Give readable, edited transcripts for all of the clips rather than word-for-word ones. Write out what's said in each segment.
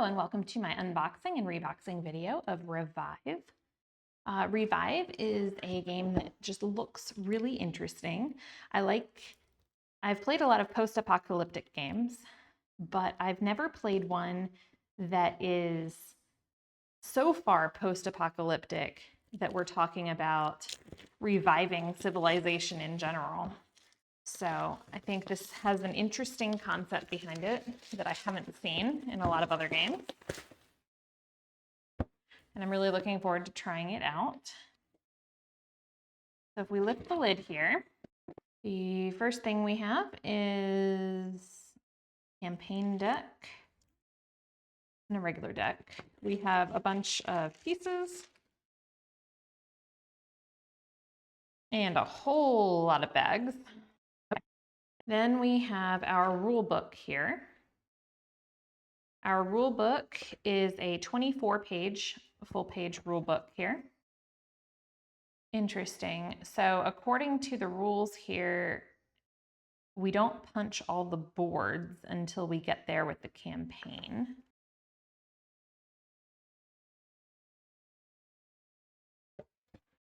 and welcome to my unboxing and reboxing video of Revive. Revive is a game that just looks really interesting. I've played a lot of post-apocalyptic games, but I've never played one that is so far post-apocalyptic that we're talking about reviving civilization in general. So I think this has an interesting concept behind it that I haven't seen in a lot of other games. And I'm really looking forward to trying it out. So if we lift the lid here, the first thing we have is campaign deck and a regular deck. We have a bunch of pieces and a whole lot of bags. Then we have our rule book here. Our rule book is a 24-page, full-page rule book here. Interesting. So according to the rules here, we don't punch all the boards until we get there with the campaign.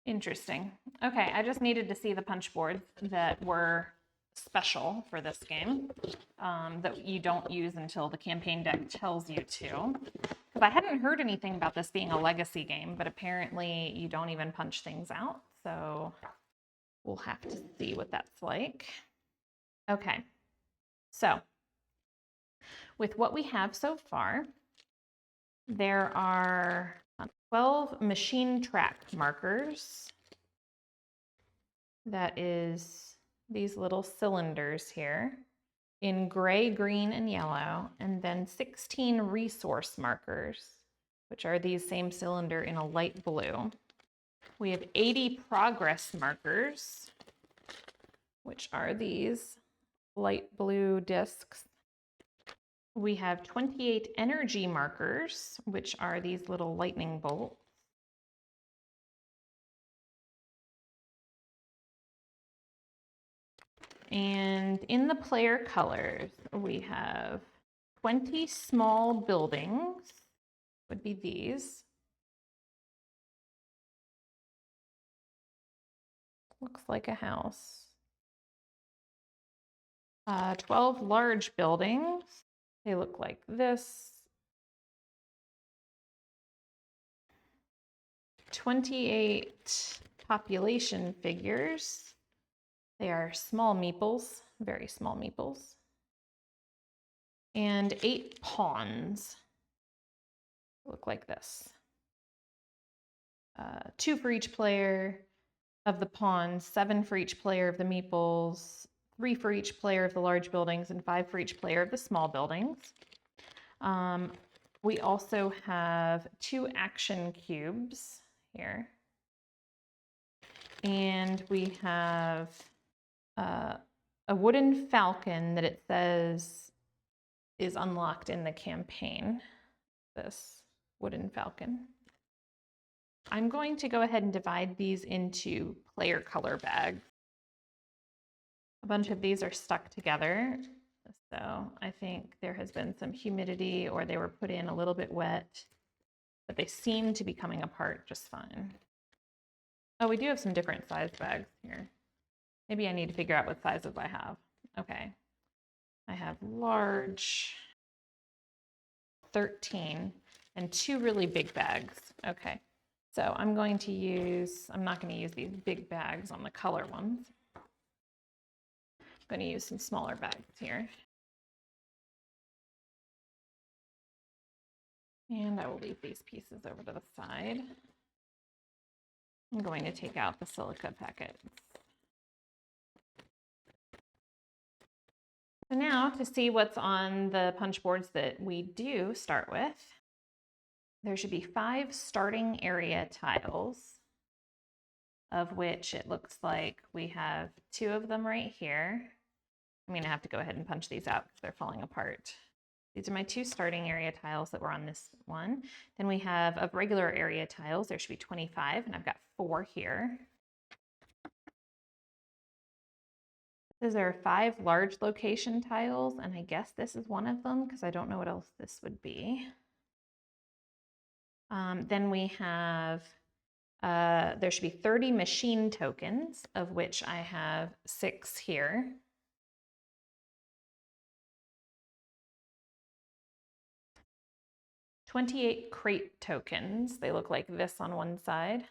Interesting. Okay, I just needed to see the punch boards that were special for this game that you don't use until the campaign deck tells you to. Because I hadn't heard anything about this being a legacy game, but apparently you don't even punch things out. So we'll have to see what that's like. Okay, so with what we have so far, there are 12 machine track markers. That is these little cylinders here in gray, green, and yellow, and then 16 resource markers, which are these same cylinder in a light blue. We have 80 progress markers, which are these light blue discs. We have 28 energy markers, which are these little lightning bolts. And in the player colors, we have 20 small buildings, would be these. Looks like a house. 12 large buildings. They look like this. 28 population figures. They are small meeples, very small meeples. And 8 pawns. Look like this. 2 for each player of the pawns, 7 for each player of the meeples, 3 for each player of the large buildings, and 5 for each player of the small buildings. We also have 2 action cubes here. And we have a wooden falcon that it says is unlocked in the campaign, this wooden falcon. I'm going to go ahead and divide these into player color bags. A bunch of these are stuck together, so I think there has been some humidity or they were put in a little bit wet, but they seem to be coming apart just fine. Oh, we do have some different size bags here. Maybe I need to figure out what sizes I have. Okay. I have large, 13, and 2 really big bags. Okay. So I'm not going to use these big bags on the color ones. I'm going to use some smaller bags here. And I will leave these pieces over to the side. I'm going to take out the silica packets. So now to see what's on the punch boards that we do start with, there should be 5 starting area tiles, of which it looks like we have 2 of them right here. I'm going to have to go ahead and punch these out because they're falling apart. These are my 2 starting area tiles that were on this one. Then we have of regular area tiles, there should be 25, and I've got 4 here. These are 5 large location tiles, and I guess this is one of them because I don't know what else this would be. Then we have, there should be 30 machine tokens, of which I have 6 here. "28 crate tokens." They look like this on one side.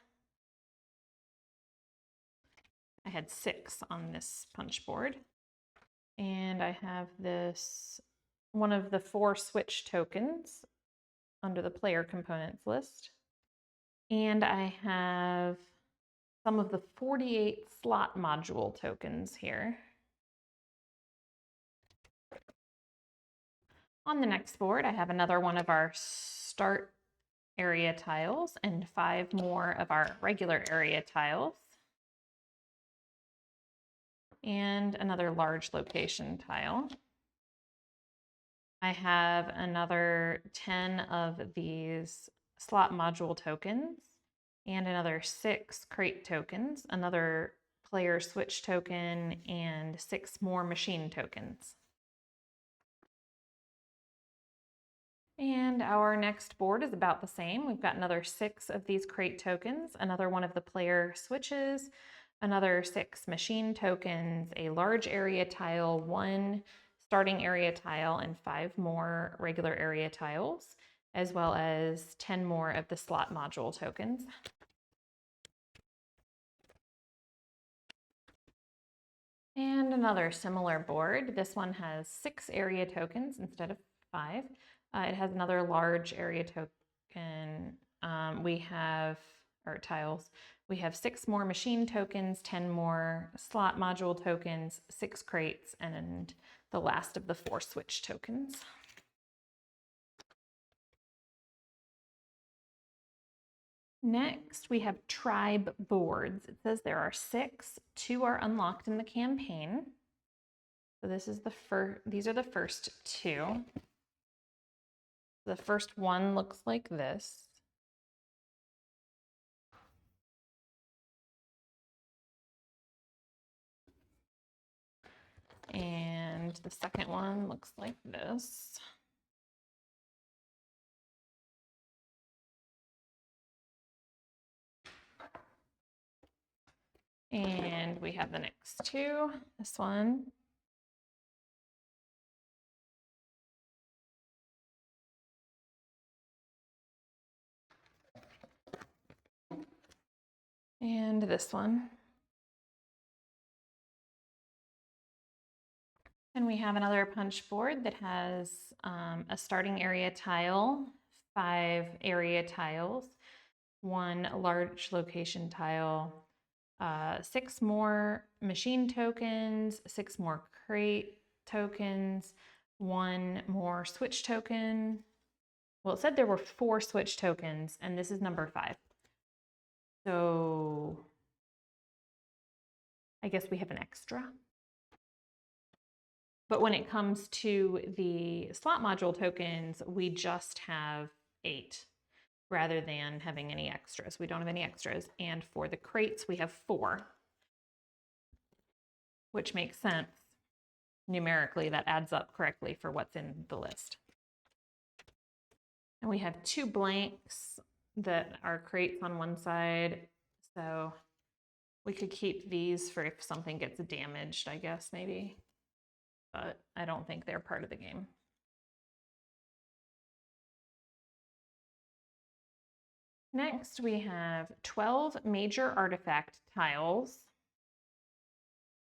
I had 6 on this punch board. And I have this, one of the 4 switch tokens under the player components list. And I have some of the 48 slot module tokens here. On the next board, I have another one of our start area tiles and 5 more of our regular area tiles. And another large location tile. I have another 10 of these slot module tokens and another 6 crate tokens, another player switch token, and 6 more machine tokens. And our next board is about the same. We've got another 6 of these crate tokens, another one of the player switches, another 6 machine tokens, a large area tile, 1 starting area tile, and 5 more regular area tiles, as well as 10 more of the slot module tokens. And another similar board. This one has 6 area tokens instead of 5. It has another large area token. We have, or tiles, we have 6 more machine tokens, 10 more slot module tokens, 6 crates, and the last of the 4 switch tokens. Next, we have tribe boards. It says there are 6, 2 are unlocked in the campaign. So this is these are the first 2. The first one looks like this. And the second one looks like this. And we have the next 2. This one. And this one. And we have another punch board that has a starting area tile, 5 area tiles, 1 large location tile, 6 more machine tokens, 6 more crate tokens, 1 more switch token. Well, it said there were 4 switch tokens, and this is number 5. So I guess we have an extra. But when it comes to the slot module tokens, we just have 8 rather than having any extras. We don't have any extras. And for the crates, we have 4, which makes sense. Numerically, that adds up correctly for what's in the list. And we have 2 blanks that are crates on one side. So we could keep these for if something gets damaged, I guess, maybe. But I don't think they're part of the game. Next, we have 12 major artifact tiles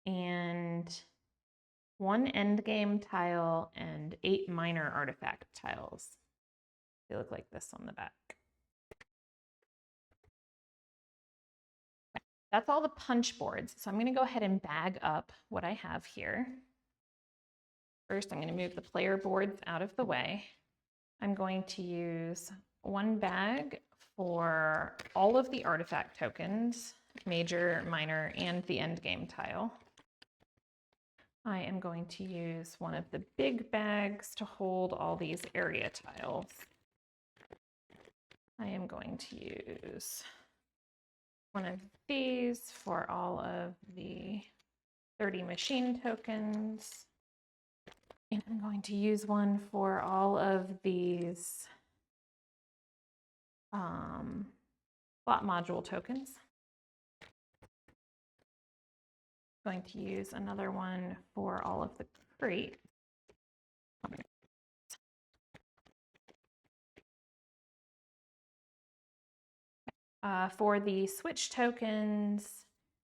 and 1 endgame tile and 8 minor artifact tiles. They look like this on the back. That's all the punch boards. So I'm going to go ahead and bag up what I have here. First, I'm going to move the player boards out of the way. I'm going to use 1 bag for all of the artifact tokens, major, minor, and the endgame tile. I am going to use one of the big bags to hold all these area tiles. I am going to use one of these for all of the 30 machine tokens. And I'm going to use one for all of these slot module tokens. Going to use another one for all of the crates. For the switch tokens,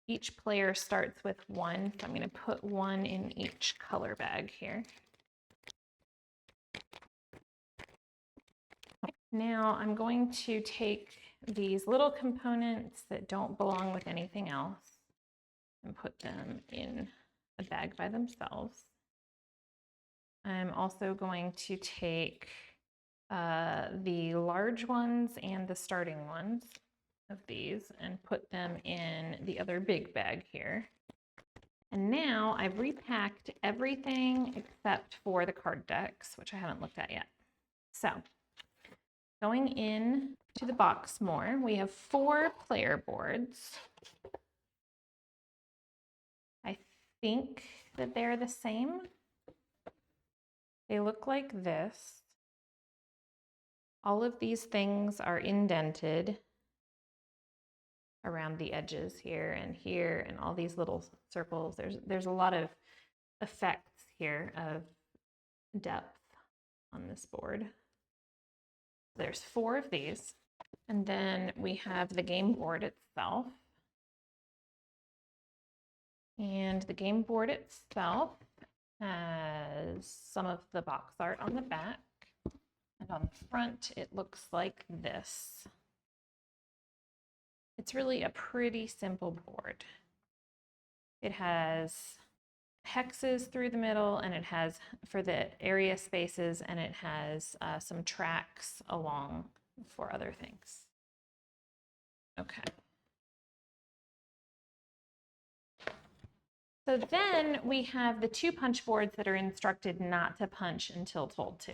each player starts with one, so I'm going to put one in each color bag here. Now I'm going to take these little components that don't belong with anything else and put them in a bag by themselves. I'm also going to take the large ones and the starting ones of these and put them in the other big bag here. And now I've repacked everything except for the card decks, which I haven't looked at yet. So going in to the box more, we have 4 player boards. I think that they're the same. They look like this. All of these things are indented around the edges here and all these little circles. There's a lot of effects here of depth on this board. There's 4 of these. And then we have the game board itself. And the game board itself has some of the box art on the back. And on the front, it looks like this. It's really a pretty simple board. It has hexes through the middle, and it has for the area spaces, and it has some tracks along for other things. Okay. So then we have the 2 punch boards that are instructed not to punch until told to.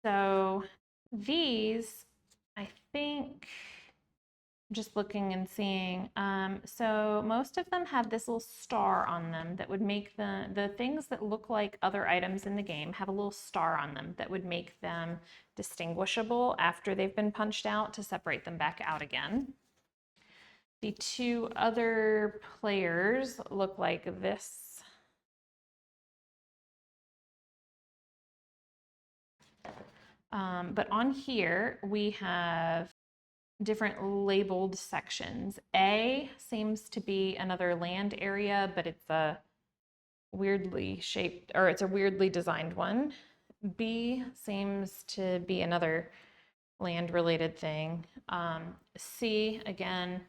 So these, I think, just looking and seeing, so most of them have this little star on them that would make the things that look like other items in the game have a little star on them that would make them distinguishable after they've been punched out to separate them back out again. The 2 other players look like this. But on here, we have different labeled sections. A seems to be another land area, but it's a weirdly shaped, or it's a weirdly designed one. B seems to be another land related thing. C, again,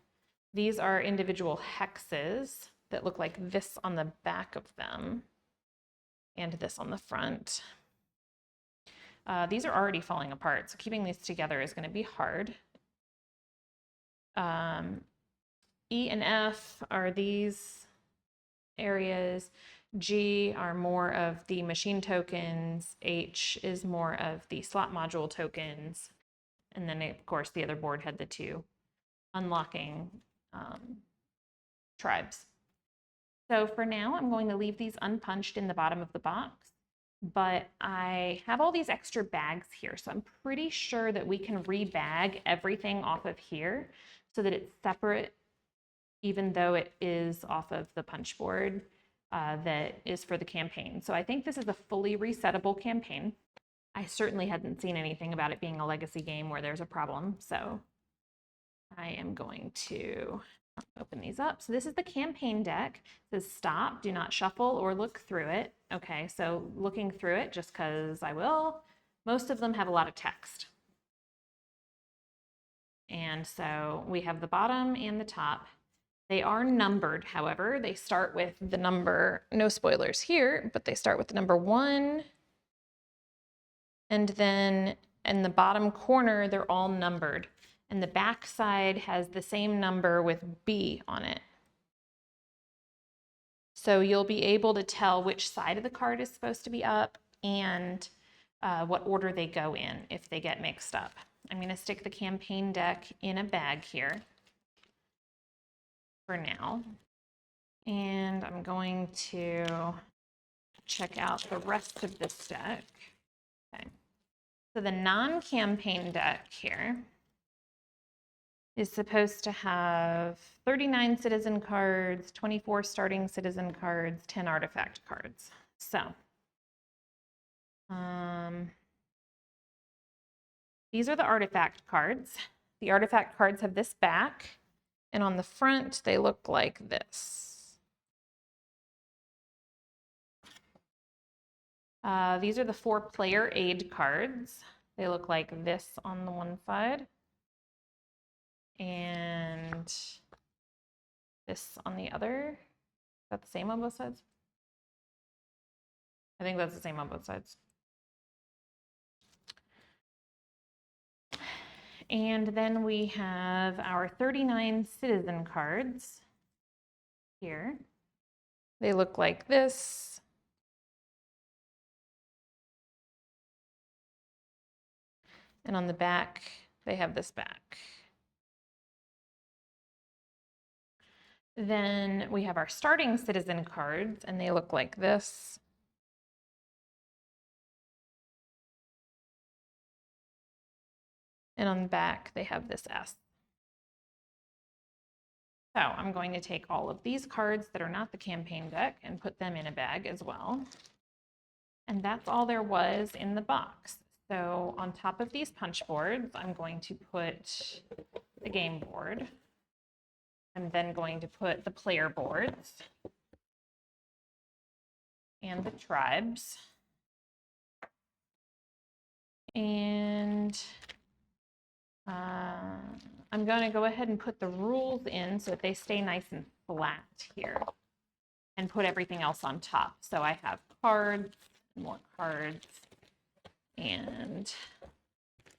these are individual hexes that look like this on the back of them and this on the front. These are already falling apart, so keeping these together is going to be hard. E and F are these areas. G are more of the machine tokens. H is more of the slot module tokens. And then, of course, the other board had the 2 unlocking tribes. So for now, I'm going to leave these unpunched in the bottom of the box, but I have all these extra bags here. So I'm pretty sure that we can rebag everything off of here so that it's separate, even though it is off of the punch board that is for the campaign. So I think this is a fully resettable campaign. I certainly hadn't seen anything about it being a legacy game where there's a problem. So I am going to open these up. So this is the campaign deck. It says stop, do not shuffle or look through it. Okay, so looking through it just because I will. Most of them have a lot of text. And so we have the bottom and the top. They are numbered, however. They start with the number, no spoilers here, but they start with the number 1. And then in the bottom corner, they're all numbered. And the back side has the same number with B on it. So you'll be able to tell which side of the card is supposed to be up and what order they go in if they get mixed up. I'm going to stick the campaign deck in a bag here for now. And I'm going to check out the rest of this deck. Okay. So the non-campaign deck here is supposed to have 39 citizen cards, 24 starting citizen cards, 10 artifact cards. So these are the artifact cards. The artifact cards have this back, and on the front they look like this. These are the 4 player aid cards. They look like this on the one side and this on the other. Is that the same on both sides? I think that's the same on both sides. And then we have our 39 citizen cards here. They look like this. And on the back, they have this back. Then we have our starting citizen cards, and they look like this. And on the back, they have this S. So I'm going to take all of these cards that are not the campaign deck and put them in a bag as well. And that's all there was in the box. So on top of these punch boards, I'm going to put the game board. I'm then going to put the player boards and the tribes. And I'm going to go ahead and put the rules in so that they stay nice and flat here, and put everything else on top. So I have cards, more cards, and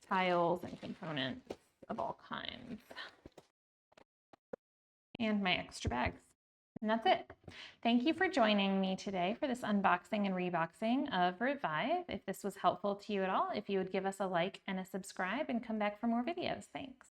tiles and components of all kinds, and my extra bags. And that's it. Thank you for joining me today for this unboxing and reboxing of Revive. If this was helpful to you at all, if you would give us a like and a subscribe and come back for more videos. Thanks.